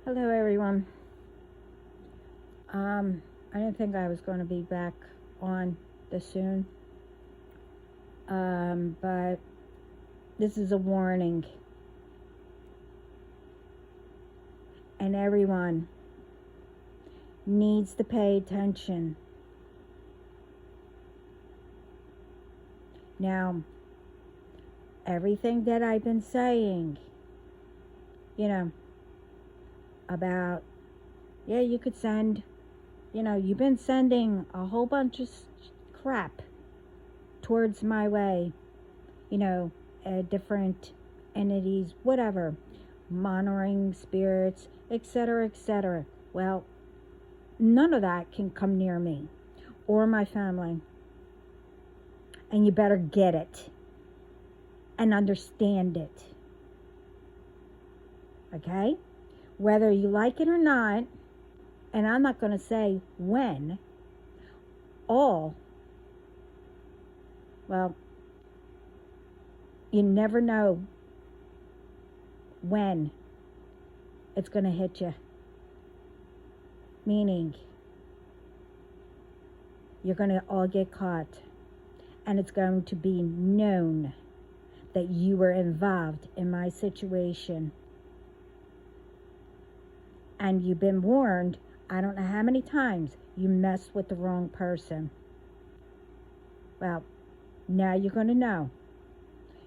Hello, everyone. I didn't think I was going to be back on this soon, but this is a warning, and everyone needs to pay attention. Now, everything that I've been saying, about, you could send, you've been sending a whole bunch of crap towards my way, different entities, whatever, monitoring spirits, etc., etc. Well, none of that can come near me or my family. And you better get it and understand it. Okay? Whether you like it or not, and I'm not going to say when, you never know when it's going to hit you. Meaning, you're going to all get caught. And it's going to be known that you were involved in my situation. And you've been warned, I don't know how many times, you messed with the wrong person. Well, now you're going to know.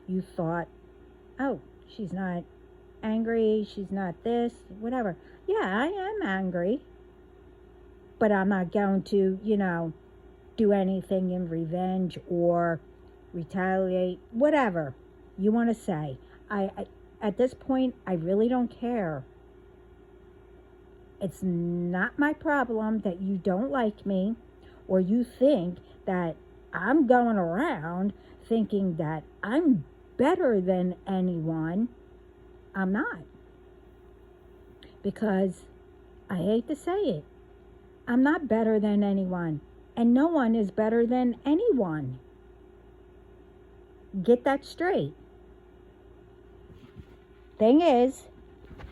You thought, oh, she's not angry, she's not this, whatever. Yeah, I am angry. But I'm not going to, do anything in revenge or retaliate, whatever you want to say. I at this point, I really don't care. It's not my problem that you don't like me or you think that I'm going around thinking that I'm better than anyone. I'm not. Because I hate to say it, I'm not better than anyone. And no one is better than anyone. Get that straight. Thing is,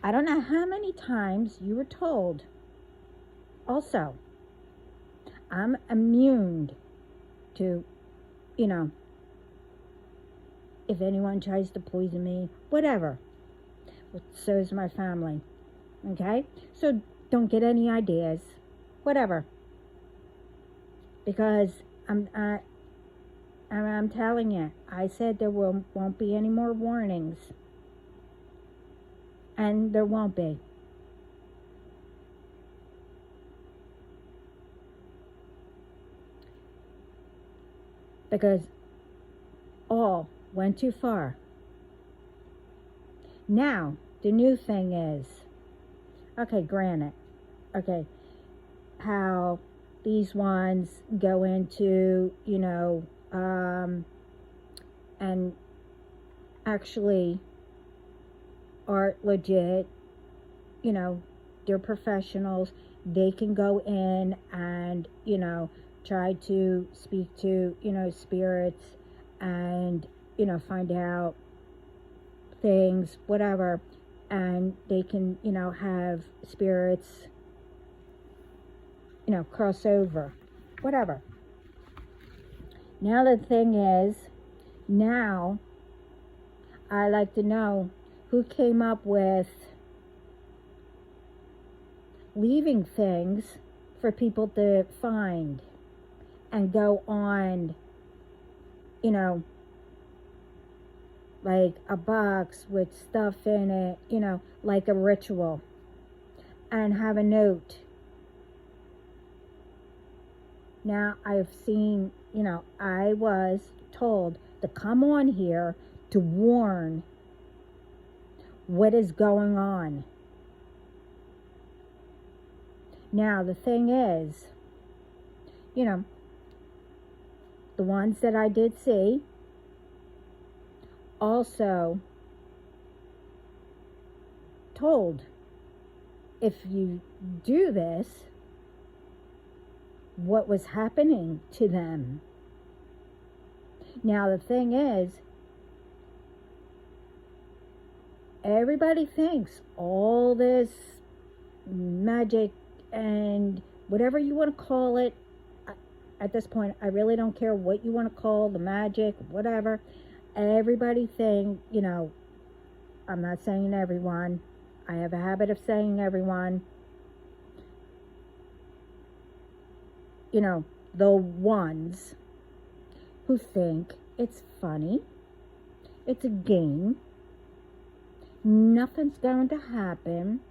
I don't know how many times you were told. Also, I'm immune to, if anyone tries to poison me, whatever. So is my family. Okay? So don't get any ideas. Whatever. Because I'm telling you, I said there won't be any more warnings. And there won't be. Because all went too far. Now, the new thing is, okay, granted, how these ones go into, and actually are legit, they're professionals. They can go in and, try to speak to, spirits and, find out things, whatever. And they can, have spirits, cross over, whatever. Now the thing is, now I like to know who came up with leaving things for people to find and go on, like a box with stuff in it, like a ritual, and have a note. Now, I've seen, I was told to come on here to warn what is going on. Now, the thing is, the ones that I did see also told, if you do this, what was happening to them. Now, the thing is, everybody thinks all this magic, and whatever you want to call it. At this point, I really don't care what you want to call the magic, whatever. Everybody think, I'm not saying everyone. I have a habit of saying everyone. The ones who think it's funny, it's a game, nothing's going to happen.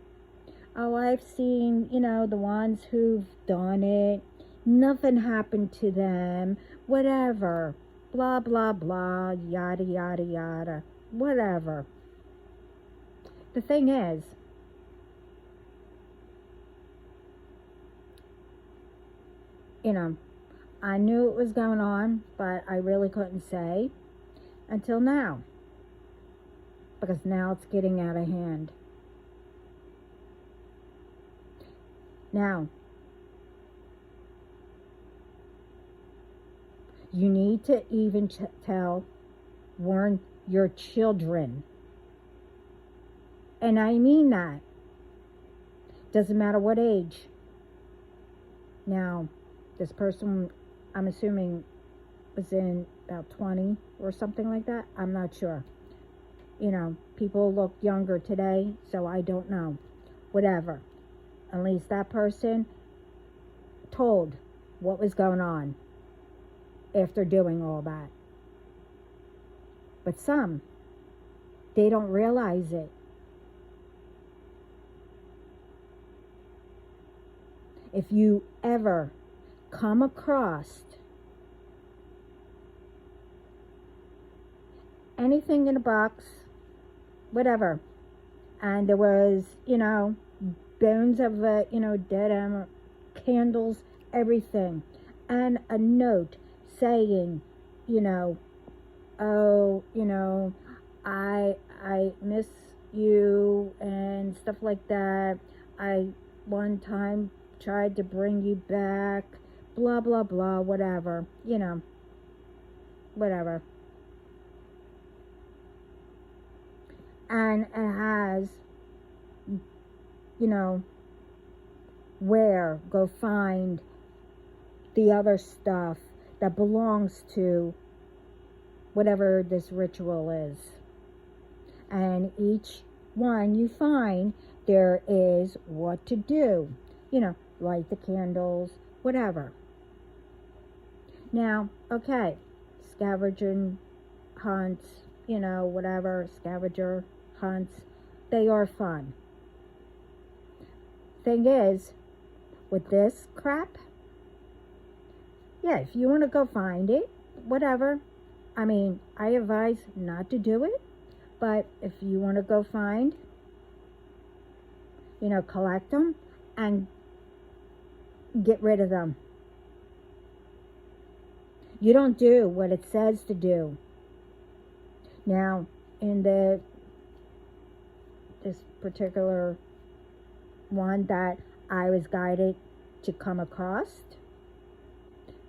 Oh, I've seen, the ones who've done it, nothing happened to them, whatever, blah, blah, blah, yada, yada, yada, whatever. The thing is, I knew it was going on, but I really couldn't say until now, because now it's getting out of hand. Now, you need to even warn your children. And I mean that. Doesn't matter what age. Now, this person, I'm assuming, was in about 20 or something like that. I'm not sure. People look younger today, so I don't know. Whatever. At least that person told what was going on after doing all that. But some, they don't realize it. If you ever come across anything in a box, whatever, and there was, bones of a, dead animal, candles, everything, and a note saying, oh, I miss you and stuff like that. I one time tried to bring you back, blah, blah, blah, whatever, whatever. And it has, where go find the other stuff that belongs to whatever this ritual is. And each one you find, there is what to do. Light the candles, whatever. Now, okay, scavenging hunts, whatever, scavenger hunts, they are fun. Thing is, with this crap, yeah, if you want to go find it, whatever. I mean, I advise not to do it, but if you want to go find, collect them and get rid of them. You don't do what it says to do. Now, in this particular one that I was guided to come across,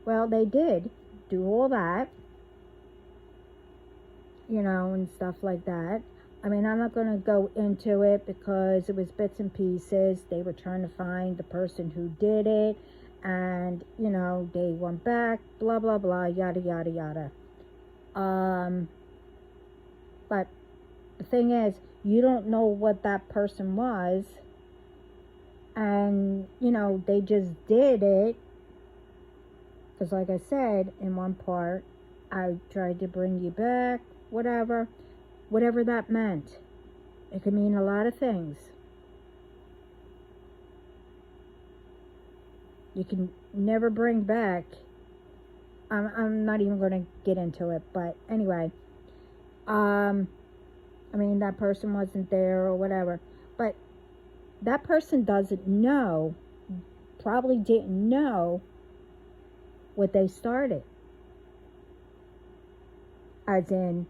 well, they did do all that, and stuff like that. I mean, I'm not going to go into it because it was bits and pieces. They were trying to find the person who did it, and, they went back, blah, blah, blah, yada, yada, yada. But the thing is, you don't know what that person was, and, they just did it. Because like I said, in one part, I tried to bring you back, whatever that meant. It could mean a lot of things. You can never bring back. I'm not even going to get into it, but anyway. I mean, that person wasn't there or whatever. But that person doesn't know, probably didn't know what they started. As in,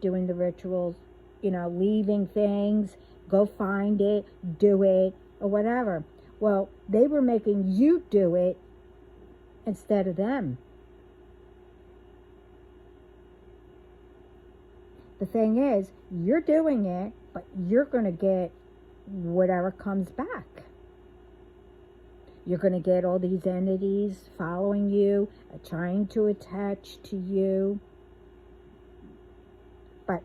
doing the rituals, leaving things, go find it, do it, or whatever. Well, they were making you do it instead of them. The thing is, you're doing it, but you're going to get whatever comes back. You're going to get all these entities following you, trying to attach to you. But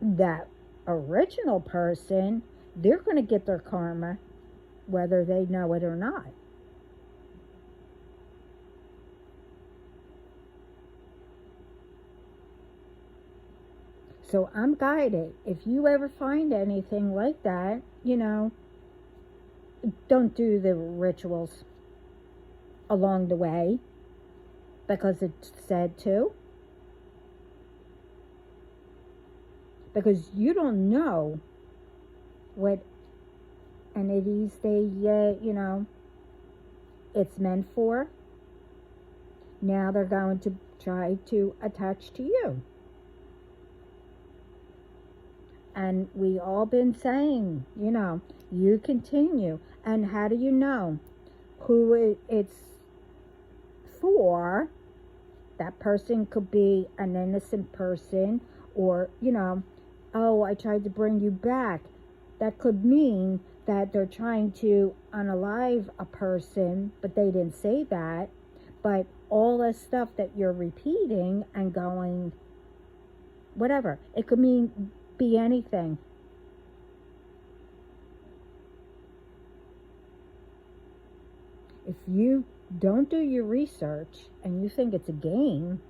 that original person, they're going to get their karma, whether they know it or not. So I'm guided. If you ever find anything like that, don't do the rituals along the way because it's said to. Because you don't know what entities it's meant for. Now they're going to try to attach to you. And we all been saying, you continue. And how do you know who it's for? That person could be an innocent person, or, oh, I tried to bring you back. That could mean that they're trying to unalive a person, but they didn't say that. But all the stuff that you're repeating and going, whatever, it could be anything. If you don't do your research and you think it's a game,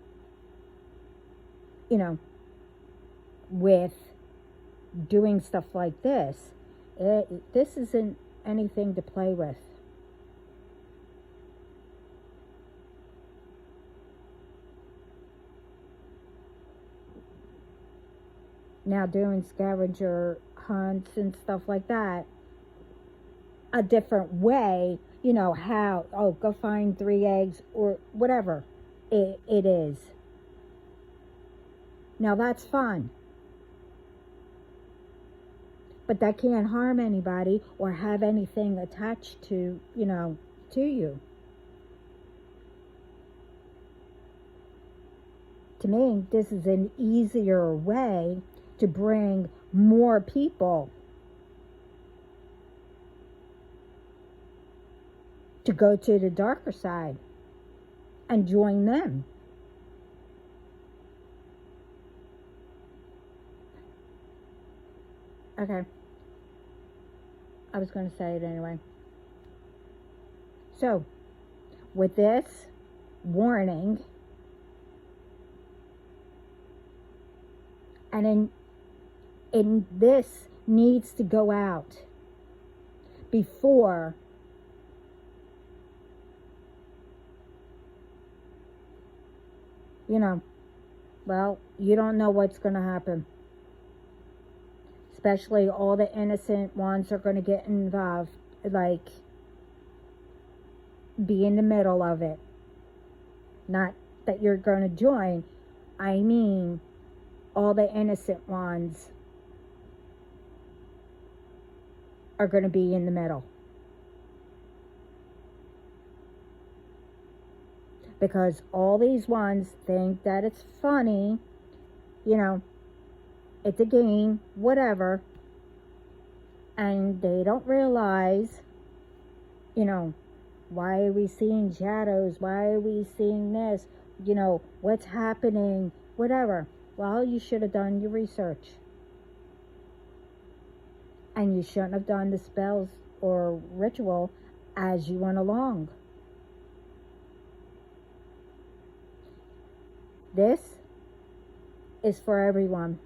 with doing stuff like this, this isn't anything to play with. Now doing scavenger hunts and stuff like that, a different way, how, go find 3 eggs or whatever it is. Now that's fun. But that can't harm anybody or have anything attached to, to you. To me, this is an easier way to bring more people to go to the darker side and join them. Okay. I was going to say it anyway. So, with this warning, and in this needs to go out before you don't know what's going to happen. Especially all the innocent ones are going to get involved, be in the middle of it. Not that you're going to join. I mean, all the innocent ones are going to be in the middle. Because all these ones think that it's funny, it's a game, whatever, and they don't realize, why are we seeing shadows? Why are we seeing this? What's happening? Whatever. Well, you should have done your research. And you shouldn't have done the spells or ritual as you went along. This is for everyone.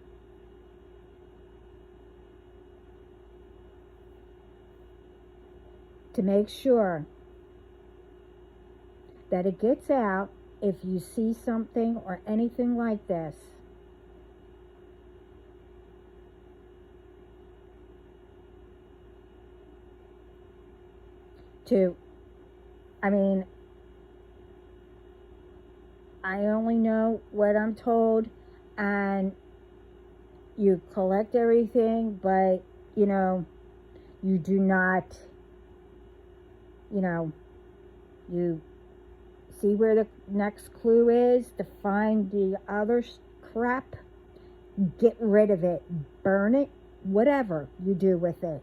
To make sure that it gets out if you see something or anything like this. I only know what I'm told, and you collect everything, but, you do not, you see where the next clue is to find the other crap, get rid of it, burn it, whatever you do with it.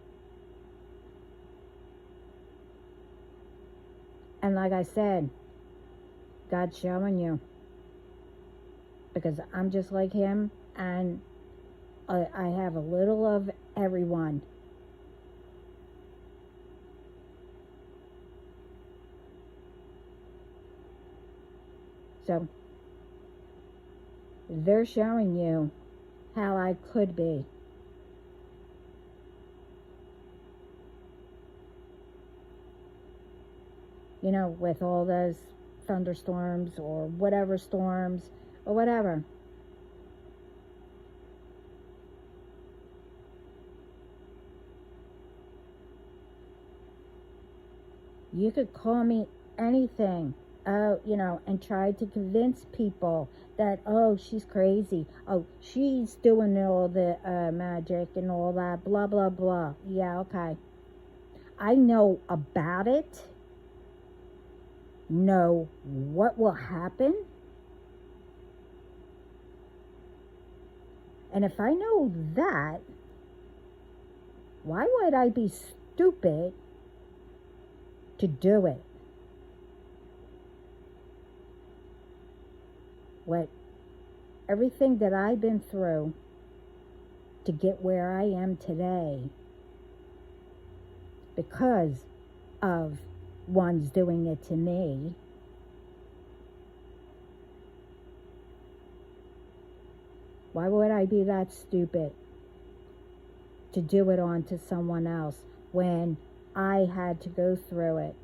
And like I said, God's showing you. Because I'm just like him, and I have a little of everyone. So, they're showing you how I could be. You know, with all those thunderstorms or whatever storms or whatever. You could call me anything, and try to convince people that, oh, she's crazy. Oh, she's doing all the magic and all that, blah, blah, blah. Yeah, okay. I know about it, know what will happen. And if I know that, why would I be stupid to do it? What everything that I've been through to get where I am today, because of one's doing it to me, why would I be that stupid to do it on to someone else when I had to go through it?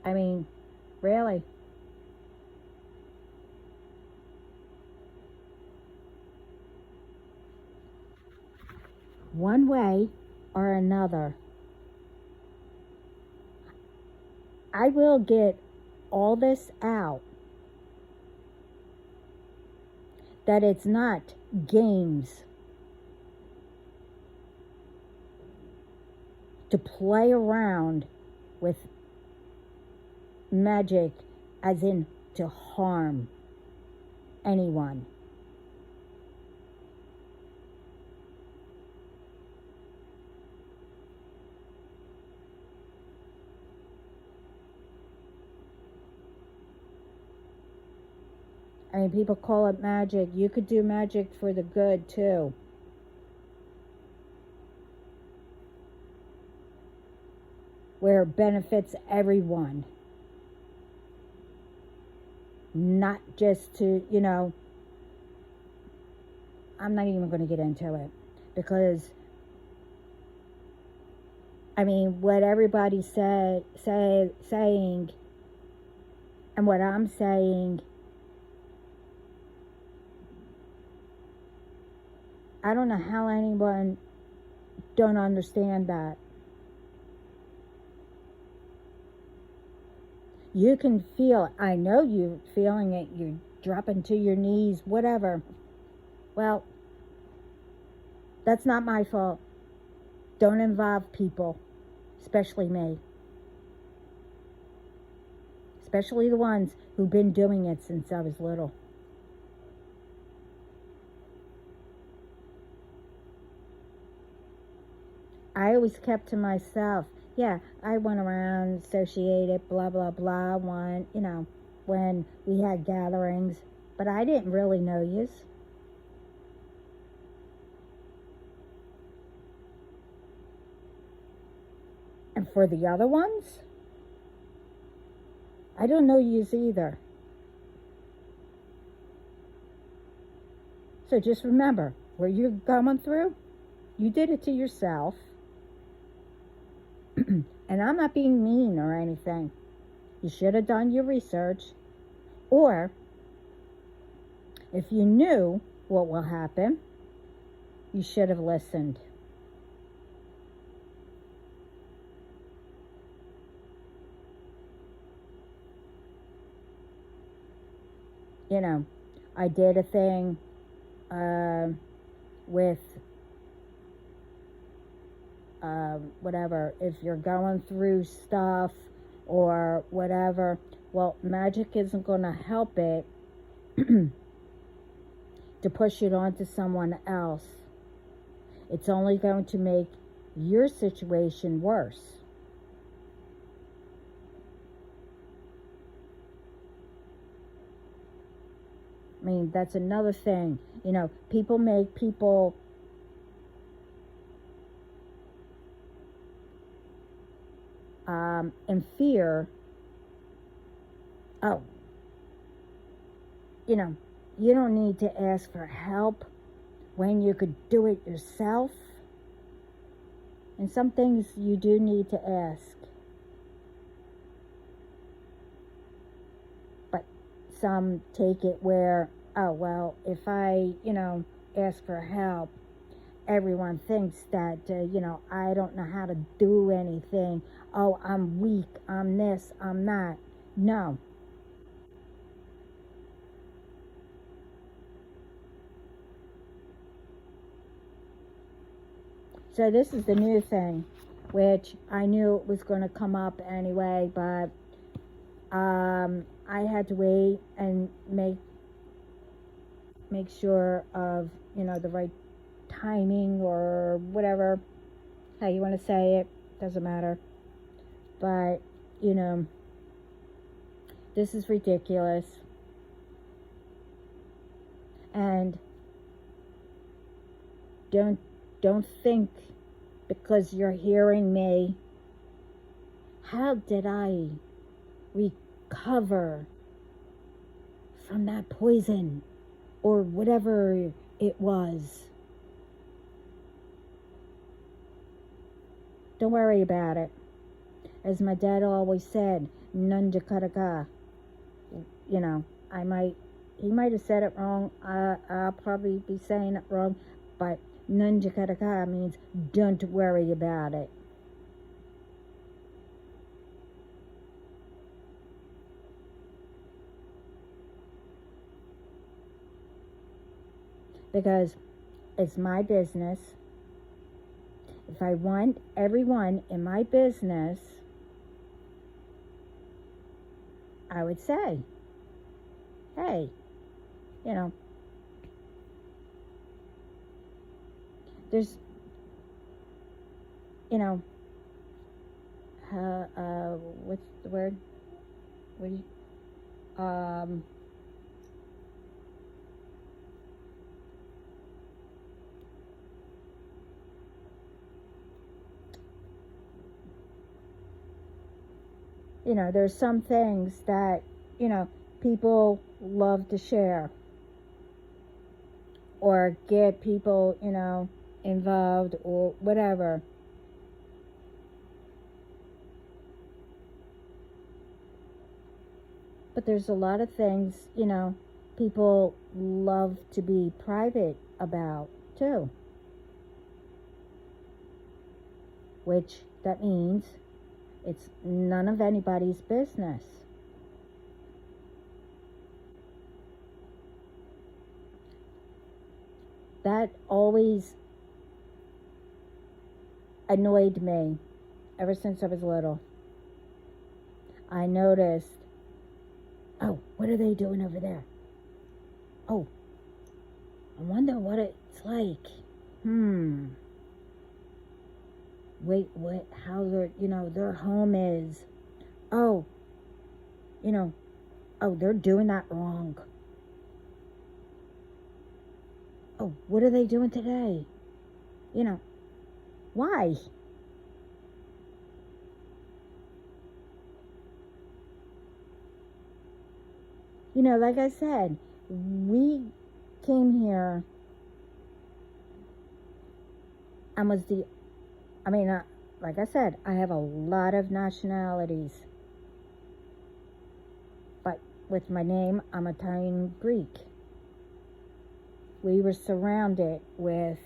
I mean, really. One way or another, I will get all this out. That it's not games to play around with magic, as in to harm anyone. I mean, people call it magic. You could do magic for the good too. Where it benefits everyone. Not just to, I'm not even going to get into it. Because, I mean, what everybody's saying, and what I'm saying, I don't know how anyone don't understand that. You can feel it. I know you're feeling it. You're dropping to your knees, whatever. Well, that's not my fault. Don't involve people, especially me. Especially the ones who've been doing it since I was little. I always kept to myself. Yeah, I went around, associated, blah, blah, blah, when we had gatherings. But I didn't really know yous. And for the other ones, I don't know yous either. So just remember, where you're going through, you did it to yourself. And I'm not being mean or anything. You should have done your research. Or, if you knew what will happen, you should have listened. I did a thing with whatever, if you're going through stuff or whatever, well, magic isn't going to help it to push it onto someone else. It's only going to make your situation worse. I mean, that's another thing. You know, people make people in fear. Oh, you know, you don't need to ask for help when you could do it yourself. And some things you do need to ask. But some take it where, oh, well, if I, ask for help, everyone thinks that, I don't know how to do anything. Oh, I'm weak. I'm this. I'm that. No. So this is the new thing, which I knew it was going to come up anyway, but I had to wait and make sure of, the right timing or whatever, how you want to say it, doesn't matter. But, this is ridiculous. And don't think because you're hearing me, how did I recover from that poison or whatever it was? Don't worry about it. As my dad always said, Nunjakataka. He might have said it wrong. I'll probably be saying it wrong, but Nunjakataka means don't worry about it. Because it's my business. If I want everyone in my business, I would say, hey, there's, what's the word? What do you, there's some things that, people love to share or get people, involved or whatever. But there's a lot of things, people love to be private about too. Which that means it's none of anybody's business. That always annoyed me ever since I was little. I noticed, oh, what are they doing over there? Oh, I wonder what it's like. Wait, what, how their home is. Oh, they're doing that wrong. Oh, what are they doing today? Why? Like I said, we came here and like I said, I have a lot of nationalities. But with my name, I'm Italian Greek. We were surrounded with,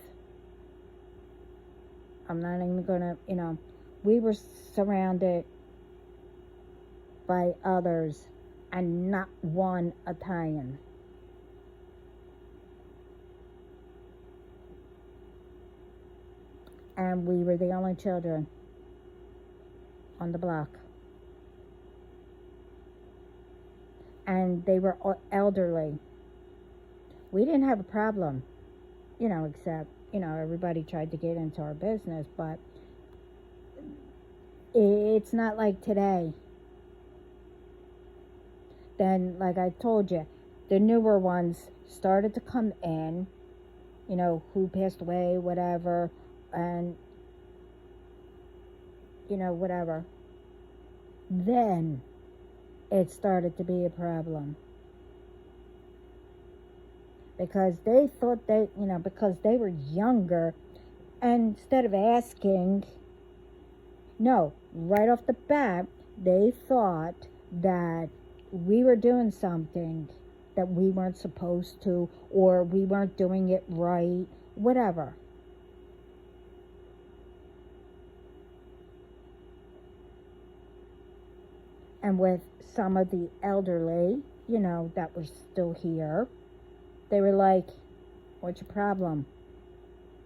I'm not even gonna, we were surrounded by others and not one Italian. And we were the only children on the block. And they were elderly. We didn't have a problem, except, everybody tried to get into our business, but it's not like today. Then, like I told you, the newer ones started to come in, who passed away, whatever, and, whatever. Then it started to be a problem. Because they thought because they were younger, and instead of asking, no, right off the bat, they thought that we were doing something that we weren't supposed to, or we weren't doing it right, whatever. And with some of the elderly, that were still here, they were like, what's your problem?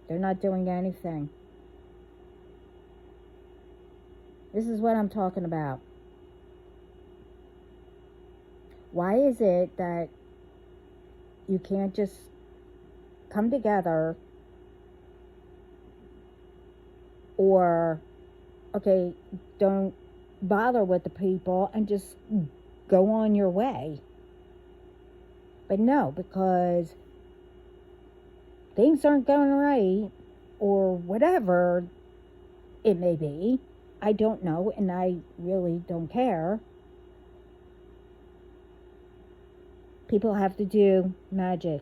They're not doing anything. This is what I'm talking about. Why is it that you can't just come together, or, okay, don't bother with the people and just go on your way? But no, because things aren't going right, or whatever it may be. I don't know, and I really don't care. People have to do magic.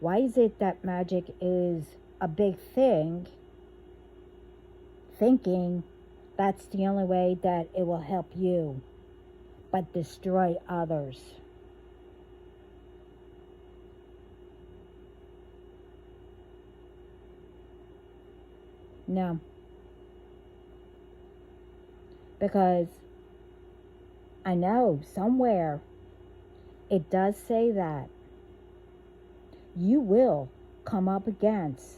Why is it that magic is a big thing, thinking that's the only way that it will help you, but destroy others? No. Because I know somewhere it does say that you will come up against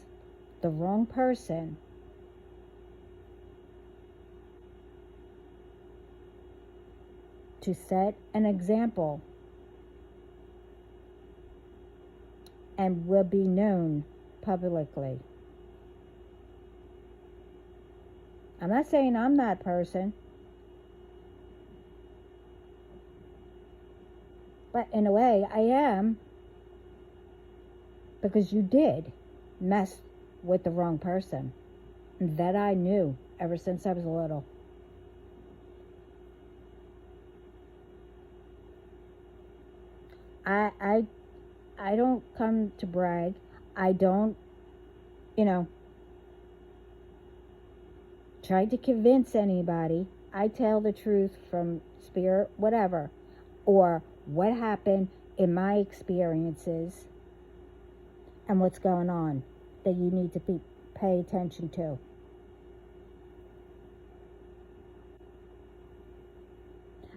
the wrong person to set an example and will be known publicly. I'm not saying I'm that person, but in a way I am, because you did mess with the wrong person. That I knew ever since I was little. I don't come to brag. I don't, try to convince anybody. I tell the truth from spirit, whatever, or what happened in my experiences and what's going on that you need to pay attention to.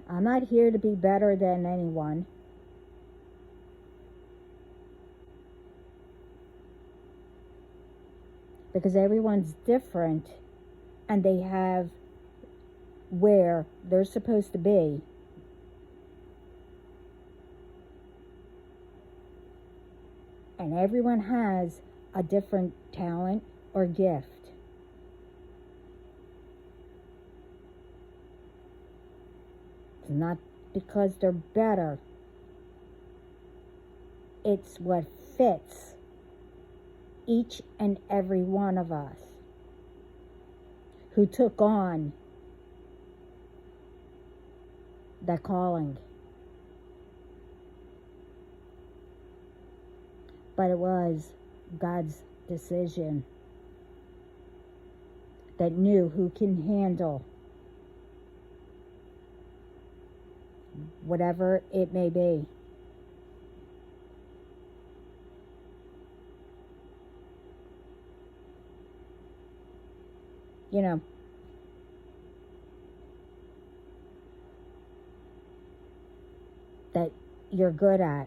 I'm not here to be better than anyone. Because everyone's different, and they have where they're supposed to be. And everyone has a different talent or gift. It's not because they're better. It's what fits each and every one of us who took on that calling. But it was God's decision that knew who can handle whatever it may be. That you're good at.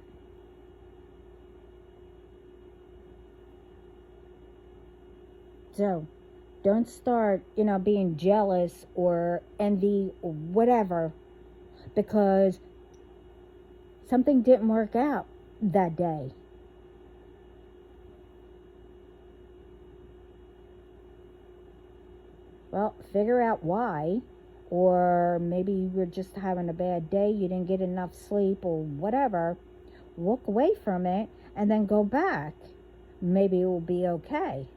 So don't start, being jealous or envy or whatever because something didn't work out that day. Well, figure out why. Or maybe you were just having a bad day, you didn't get enough sleep or whatever. Walk away from it and then go back. Maybe it will be okay.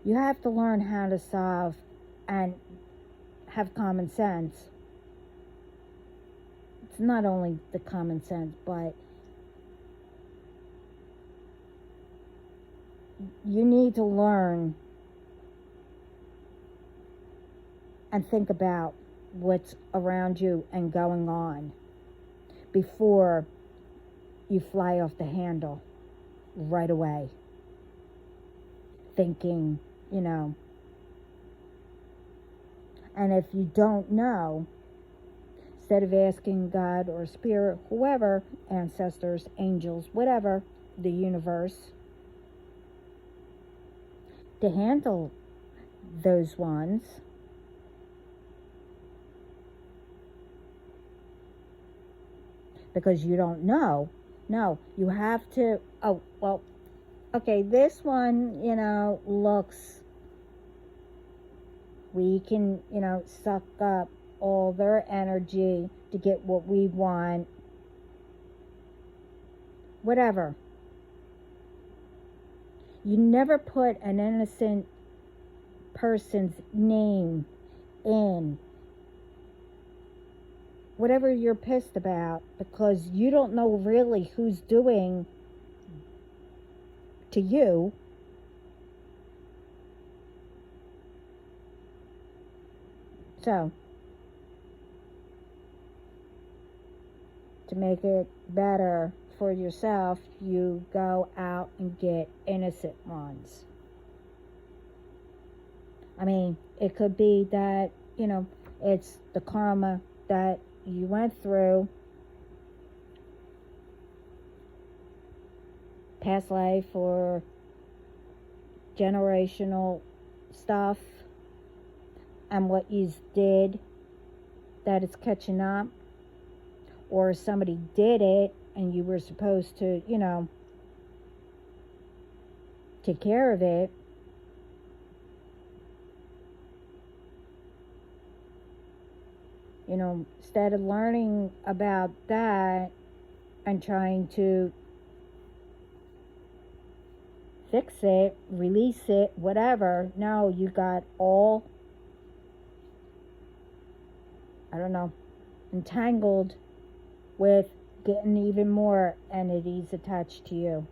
You have to learn how to solve and have common sense. It's not only the common sense, but you need to learn and think about what's around you and going on before you fly off the handle right away. Thinking, and if you don't know, instead of asking God or Spirit, whoever, ancestors, angels, whatever, the universe, to handle those ones, because you don't know. No, you have to, oh, well, okay, this one, looks, we can, suck up all their energy to get what we want. Whatever. You never put an innocent person's name in whatever you're pissed about, because you don't know really who's doing to you. So, to make it better for yourself, you go out and get innocent ones. I mean, it could be that, it's the karma that you went through, past life or generational stuff, and what you did that it's catching up, or somebody did it and you were supposed to, take care of it. Instead of learning about that and trying to fix it, release it, whatever, no, you got all, entangled with getting even more entities attached to you.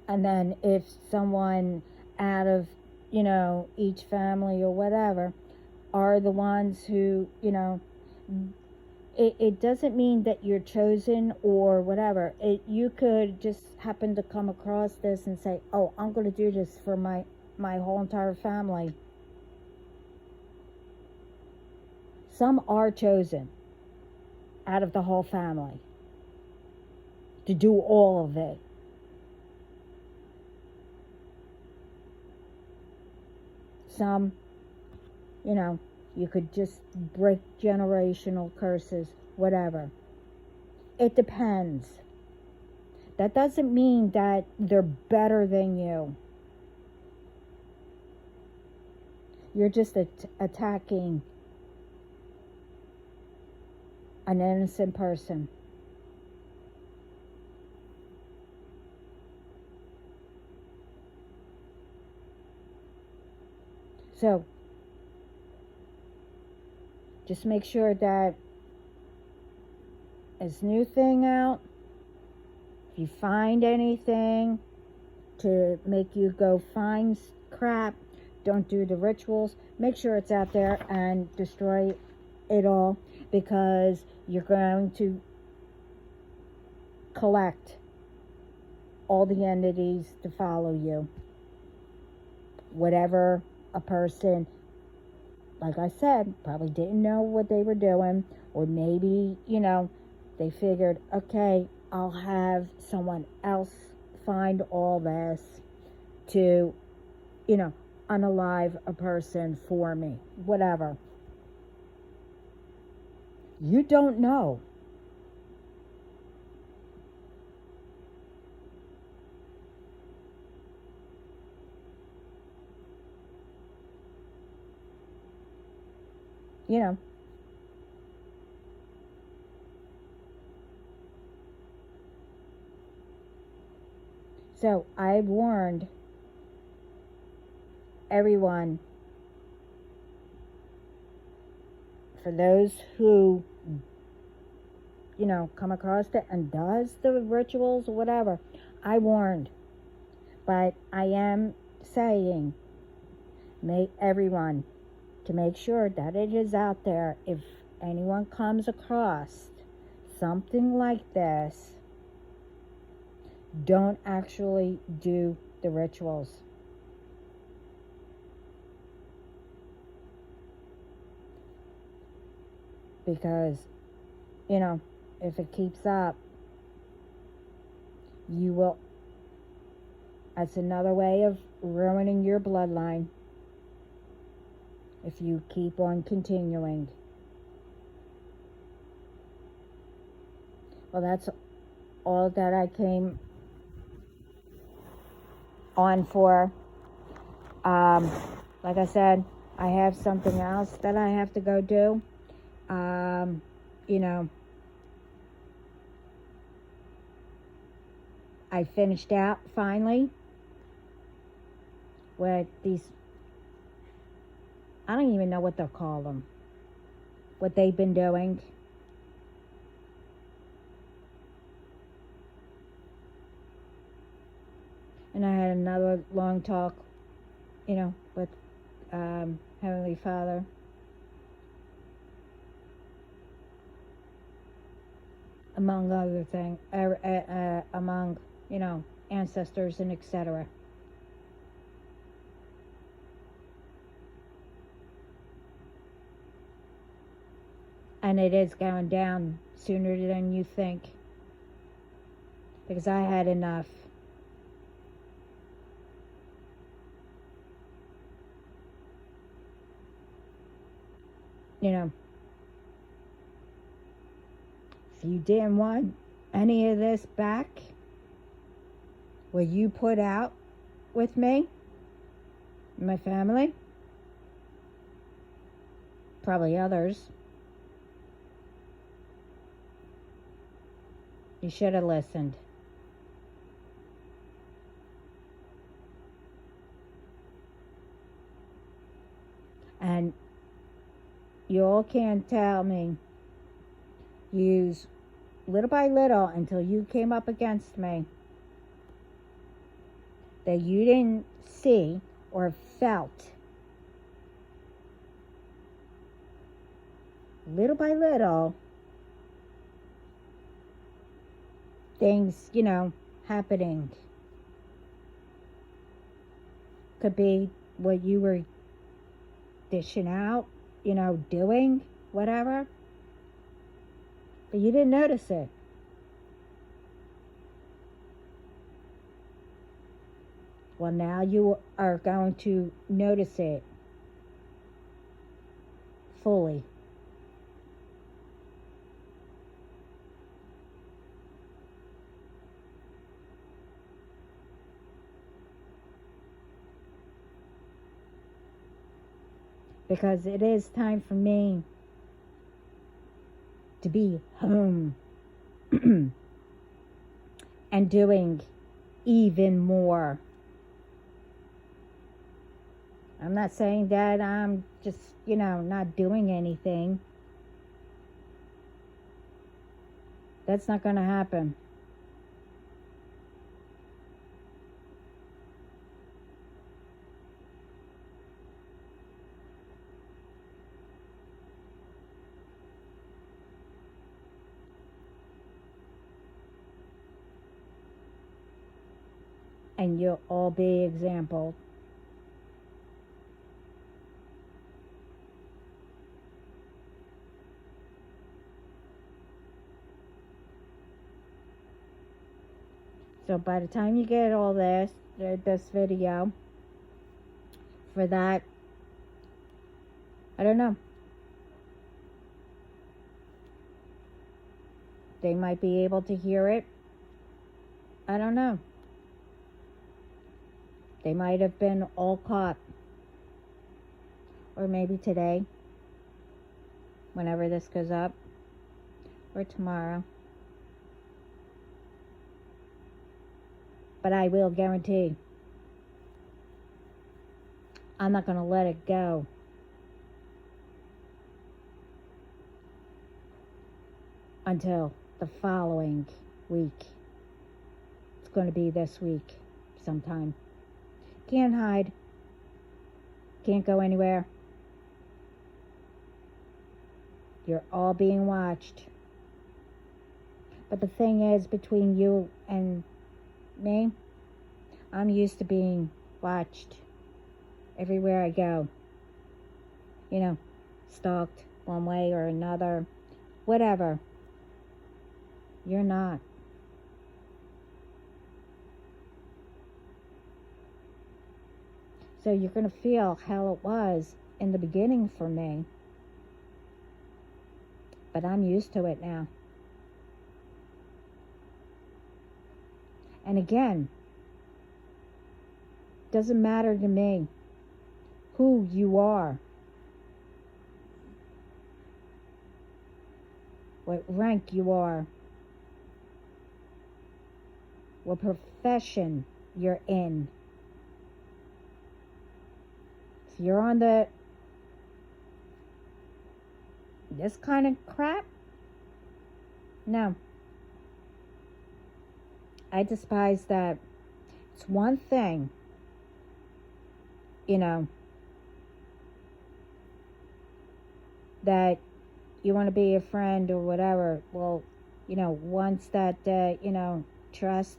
And then if someone out of, each family or whatever are the ones who, it doesn't mean that you're chosen or whatever. You could just happen to come across this and say, oh, I'm going to do this for my whole entire family. Some are chosen out of the whole family to do all of it. Some, you could just break generational curses, whatever. It depends. That doesn't mean that they're better than you. You're just attacking an innocent person. So, just make sure that this new thing out, if you find anything to make you go find crap, don't do the rituals. Make sure it's out there and destroy it all, because you're going to collect all the entities to follow you. Whatever a person, like I said, probably didn't know what they were doing, or maybe, they figured, okay, I'll have someone else find all this to, unalive a person for me, whatever. You don't know. You know. So I warned everyone, for those who, come across it and does the rituals or whatever, I warned. But I am saying, make everyone to make sure that it is out there. If anyone comes across something like this, don't actually do the rituals. Because, if it keeps up, you will, that's another way of ruining your bloodline if you keep on continuing. Well, that's all that I came on for. Like I said, I have something else that I have to go do. I finished out finally with these, I don't even know what they'll call them, what they've been doing. And I had another long talk, with Heavenly Father. Among other things, among, ancestors and etc. And it is going down sooner than you think. Because I had enough. If you didn't want any of this back, what you put out with me, my family, probably others, you should have listened. And you all can't tell me, use little by little until you came up against me, that you didn't see or felt, little by little, things, happening. Could be what you were dishing out, doing, whatever. But you didn't notice it. Well, now you are going to notice it fully. Because it is time for me to be home and doing even more. I'm not saying that I'm just, not doing anything. That's not going to happen. And you'll all be example. So by the time you get all this video, for that, I don't know. They might be able to hear it. I don't know. They might have been all caught. Or maybe today, whenever this goes up, or tomorrow. But I will guarantee I'm not going to let it go until the following week. It's going to be this week sometime. Can't hide. Can't go anywhere. You're all being watched. But the thing is, between you and me, I'm used to being watched everywhere I go. You know, stalked one way or another. Whatever. You're not. So you're going to feel how it was in the beginning for me. But I'm used to it now. And again, doesn't matter to me who you are, what rank you are, what profession you're in. If you're on this kind of crap, no. I despise that. It's one thing, that you want to be a friend or whatever. Well, once that, trust,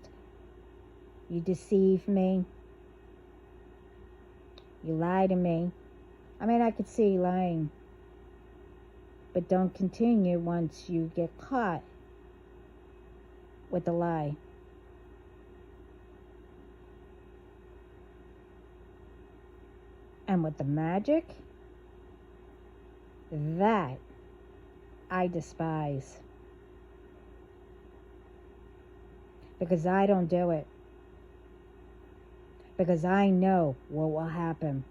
you deceive me, you lie to me. I mean, I could see lying, but don't continue once you get caught with the lie. And with the magic, that I despise. Because I don't do it. Because I know what will happen.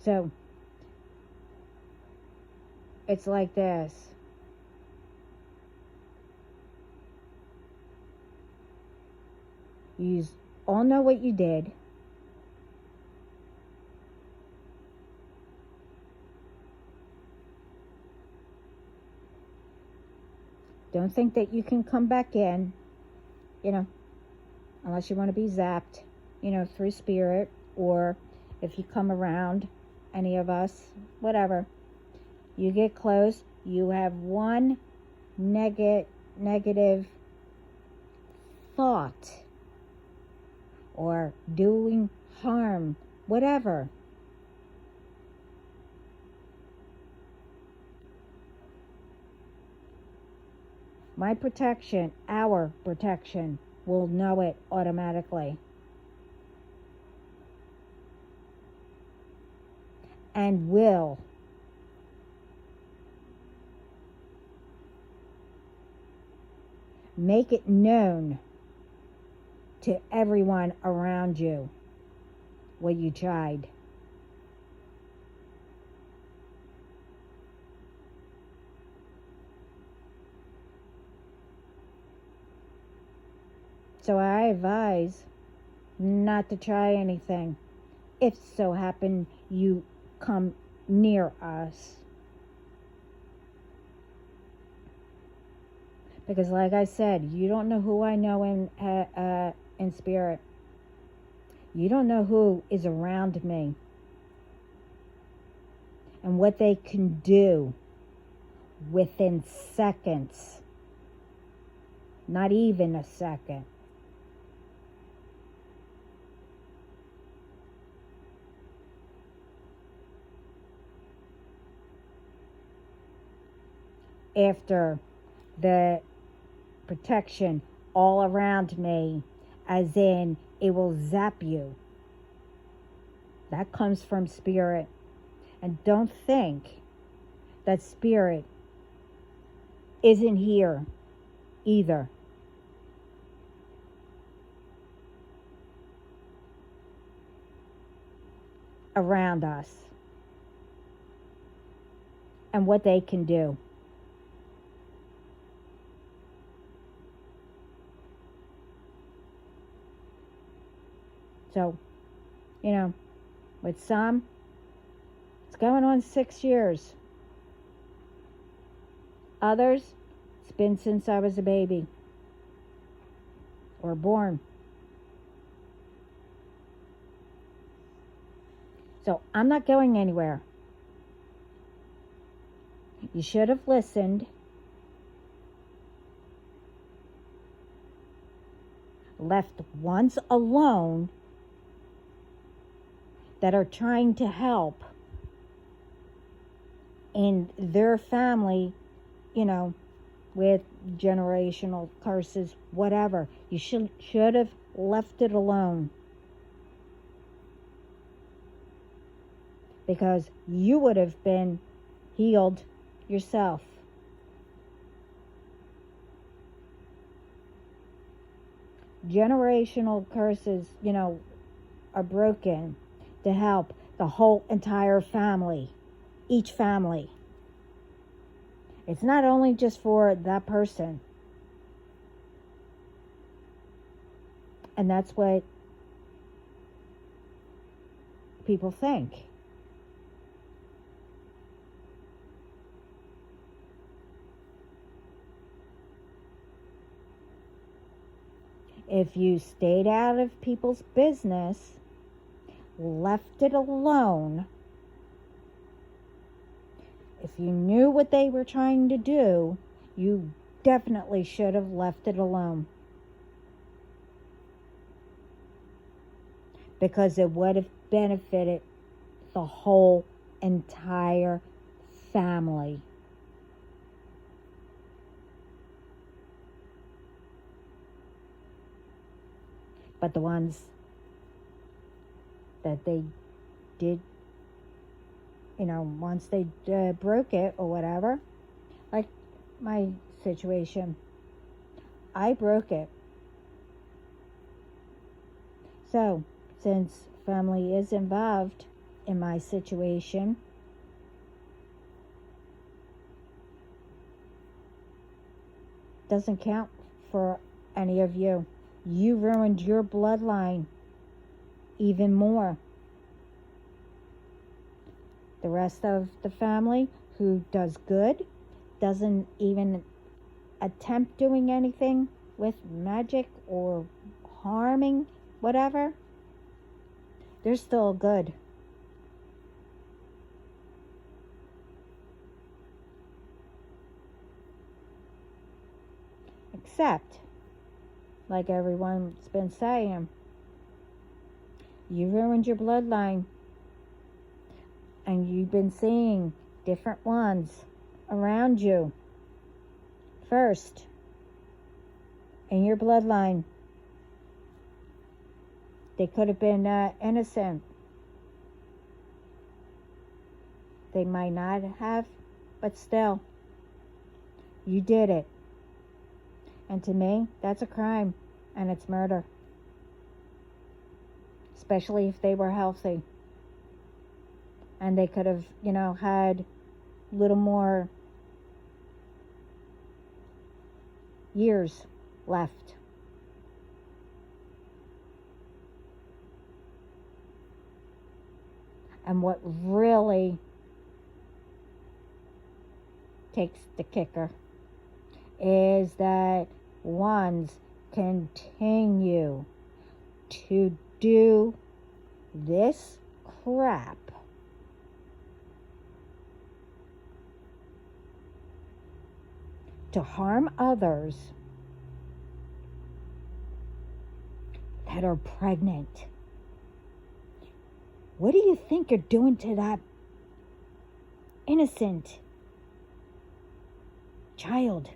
So, it's like this. You all know what you did. Don't think that you can come back in, unless you want to be zapped, through spirit, or if you come around, any of us, whatever. You get close, you have one negative thought or doing harm, whatever. My protection, our protection, will know it automatically. And will make it known to everyone around you what you tried. So I advise not to try anything if so happen you come near us. Because like I said, you don't know who I know in spirit. You don't know who is around me and what they can do within seconds. Not even a second. After the protection all around me as in it will zap you. That comes from spirit. And don't think that spirit isn't here either. Around us. And what they can do. So, with some, it's going on 6 years. Others, it's been since I was a baby or born. So I'm not going anywhere. You should have listened. Left ones alone that are trying to help in their family, with generational curses, whatever. You should have left it alone. Because you would have been healed yourself. Generational curses, are broken to help the whole entire family, each family. It's not only just for that person. And that's what people think. If you stayed out of people's business, left it alone, if you knew what they were trying to do, you definitely should have left it alone. Because it would have benefited the whole entire family. But the ones that they did, once they broke it or whatever, like my situation, I broke it. So, since family is involved in my situation, doesn't count for any of you. You ruined your bloodline even more. The rest of the family who does good, doesn't even attempt doing anything with magic or harming, whatever, they're still good. Except, like everyone's been saying, you ruined your bloodline. And you've been seeing different ones around you. First, in your bloodline. They could have been innocent. They might not have, but still, you did it. And to me, that's a crime, and it's murder. Especially if they were healthy. And they could have, had a little more years left. And what really takes the kicker is that ones continue to do this crap to harm others that are pregnant. What do you think you're doing to that innocent child?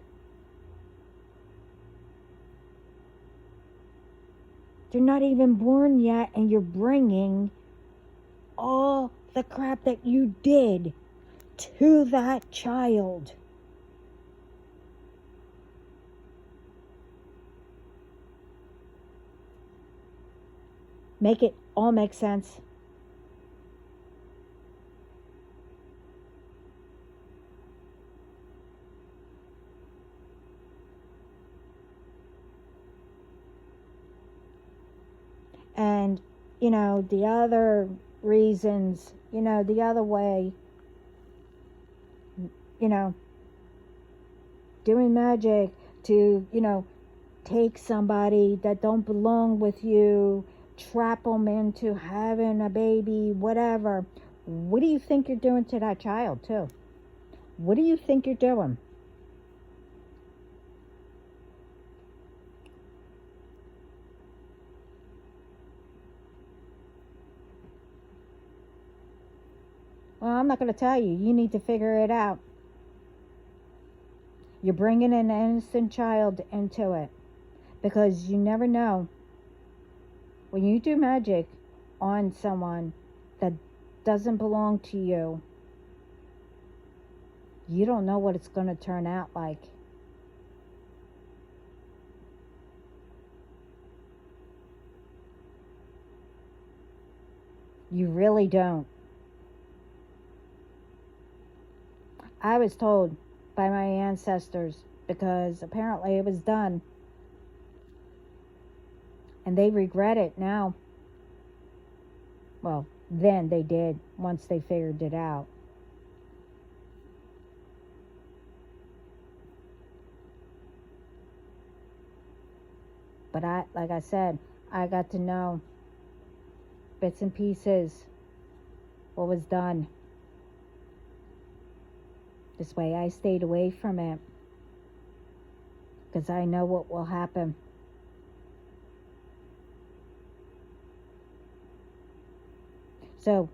They're not even born yet, and you're bringing all the crap that you did to that child. Make it all make sense. And, the other reasons, the other way, doing magic to, take somebody that don't belong with you, trap them into having a baby, whatever. What do you think you're doing to that child, too? What do you think you're doing? Well, I'm not going to tell you. You need to figure it out. You're bringing an innocent child into it because you never know. When you do magic on someone that doesn't belong to you, you don't know what it's going to turn out like. You really don't. I was told by my ancestors because apparently it was done. And they regret it now. Well, then they did once they figured it out. But like I said, I got to know bits and pieces what was done. This way I stayed away from it because I know what will happen. So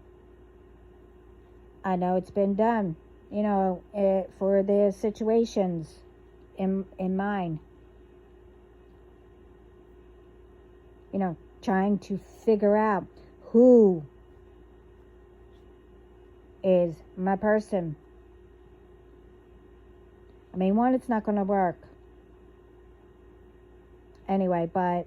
I know it's been done, for the situations in mine. Trying to figure out who is my person. I mean, one, it's not going to work. Anyway, but,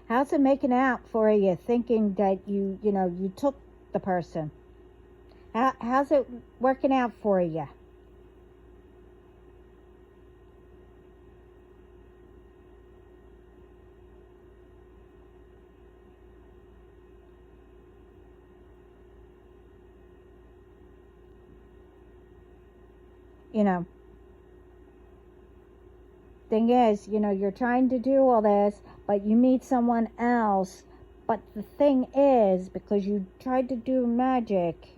how's it making out for you thinking that you took the person? How's it working out for you? Thing is, you're trying to do all this, but you meet someone else. But the thing is, because you tried to do magic,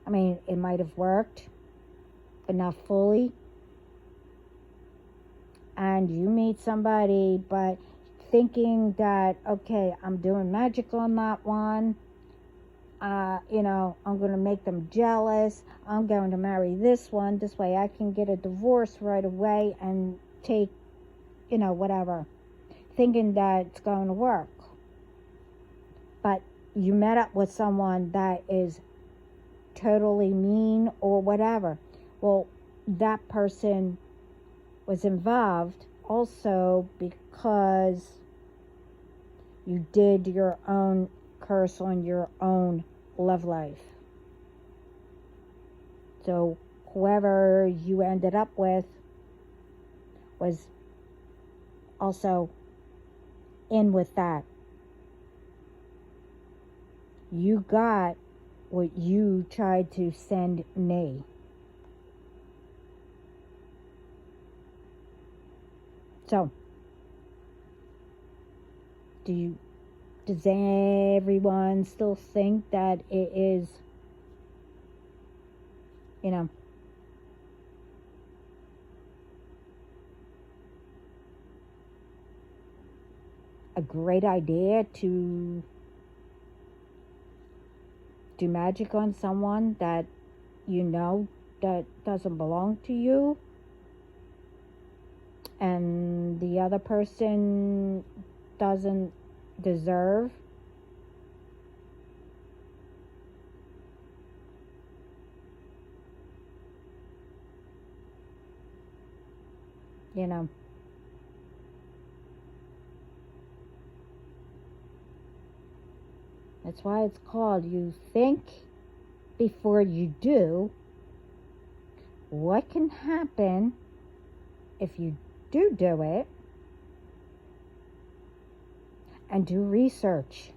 I mean, it might have worked, but not fully. And you meet somebody, but thinking that, okay, I'm doing magic on that one. I'm going to make them jealous. I'm going to marry this one. This way I can get a divorce right away and take, whatever. Thinking that it's going to work. But you met up with someone that is totally mean or whatever. Well, that person was involved also because you did your own curse on your own love life. So whoever you ended up with was also in with that. You got what you tried to send me. So, does everyone still think that it is, a great idea to do magic on someone that that doesn't belong to you? and the other person doesn't deserve, you know, that's why it's called you think before you do. What can happen if you do it? And do research.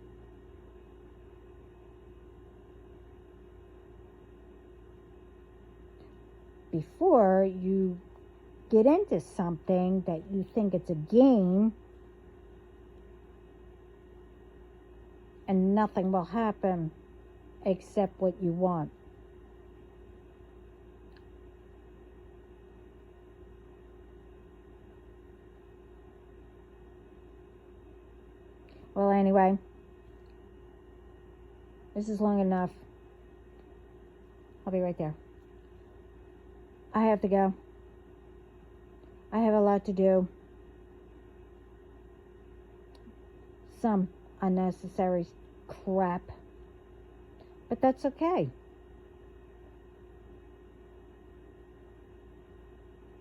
Before you get into something that you think it's a game and nothing will happen except what you want. Well, anyway, this is long enough. I'll be right there. I have to go. I have a lot to do. Some unnecessary crap. But that's okay.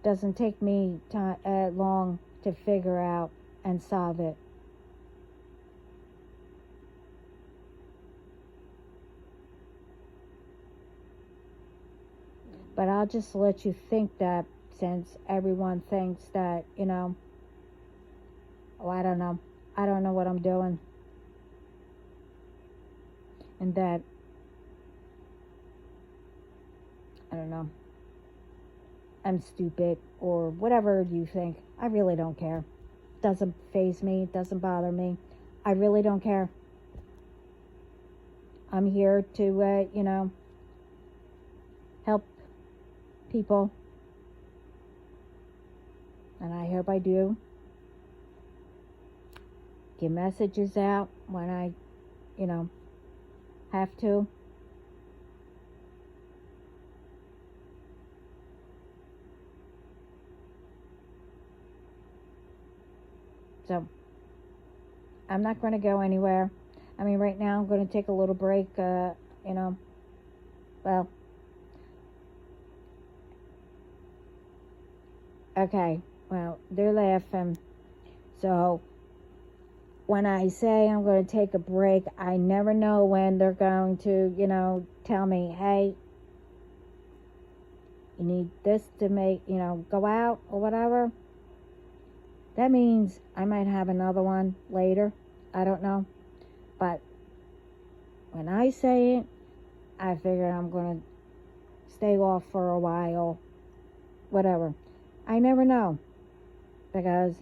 Doesn't take me long to figure out and solve it. But I'll just let you think that, since everyone thinks that, oh, I don't know. I don't know what I'm doing. And that, I don't know, I'm stupid or whatever you think. I really don't care. Doesn't faze me. Doesn't bother me. I really don't care. I'm here to, help people, and I hope I do. Get messages out when I, have to. So, I'm not going to go anywhere. I mean, right now I'm going to take a little break, well, okay, well, they're laughing. So, when I say I'm going to take a break, I never know when they're going to, tell me, hey, you need this to make, go out or whatever. That means I might have another one later. I don't know. But when I say it, I figure I'm going to stay off for a while. Whatever. I never know. Because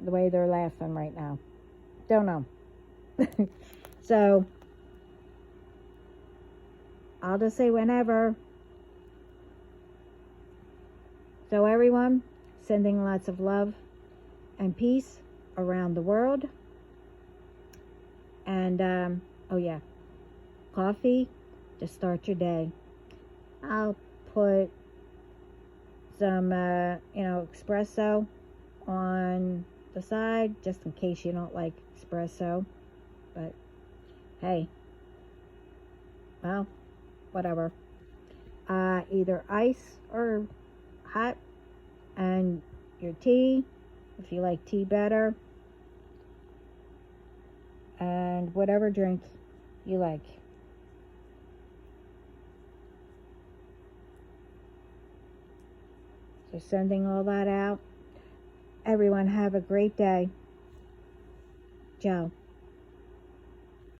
the way they're laughing right now. Don't know. So, I'll just say whenever. So everyone, sending lots of love and peace around the world. And, oh yeah, coffee to start your day. I'll put some, espresso on the side, just in case you don't like espresso. But, hey, well, whatever. Either ice or hot, and your tea, if you like tea better, and whatever drink you like. So sending all that out. Everyone have a great day. Ciao.